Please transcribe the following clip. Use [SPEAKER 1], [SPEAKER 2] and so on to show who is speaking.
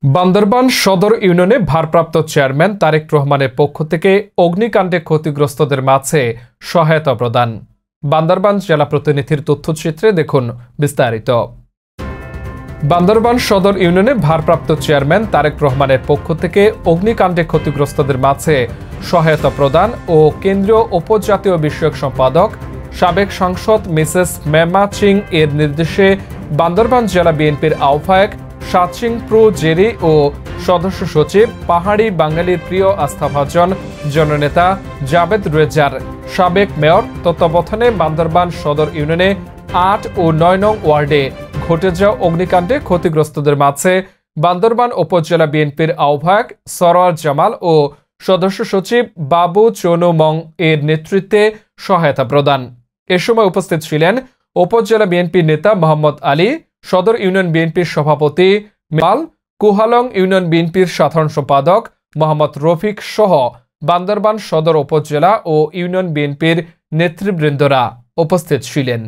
[SPEAKER 1] বান্দরবান সদর ইউনিয়নে ভারপ্রাপ্ত চেয়ারম্যান তারেক রহমানের পক্ষ থেকে অগ্নিকাণ্ডে ক্ষতিগ্রস্তদের মাঝে সহায়তা প্রদান। বান্দরবান জেলা প্রতিনিধির তথ্যচিত্রে দেখুন বিস্তারিত। বান্দরবান সদর ইউনিয়নে ভারপ্রাপ্ত চেয়ারম্যান তারেক রহমানের পক্ষ থেকে অগ্নিকাণ্ডে ক্ষতিগ্রস্তদের মাঝে সহায়তা প্রদান ও কেন্দ্রীয় উপজাতীয় বিষয়ক সম্পাদক সাবেক সাংসদ মিসেস মেমা চিং এর নির্দেশে বান্দরবান জেলা বিএনপির আহ্বায়ক সাচিং প্রো জেরি ও সদস্য সচিব পাহাড়ি বাঙালির প্রিয় আস্থাভাজন জননেতা জাবেদ রেজার সাবেক মেয়র তত্ত্বাবধানে বান্দরবান সদর ইউনিয়নে ৮ ও ৯ নং ওয়ার্ডে ঘটে যাওয়া অগ্নিকাণ্ডে ক্ষতিগ্রস্তদের মাঝে বান্দরবান উপজেলা বিএনপির আহ্বায়ক সরোয়ার জামাল ও সদস্য সচিব বাবু চনু মং এর নেতৃত্বে সহায়তা প্রদান। এ সময় উপস্থিত ছিলেন উপজেলা বিএনপির নেতা মোহাম্মদ আলী, সদর ইউনিয়ন বিএনপির সভাপতি মাল, কুহালং ইউনিয়ন বিএনপির সাধারণ সম্পাদক মোহাম্মদ রফিক সহ বান্দরবান সদর উপজেলা ও ইউনিয়ন বিএনপির নেতৃবৃন্দরা উপস্থিত ছিলেন।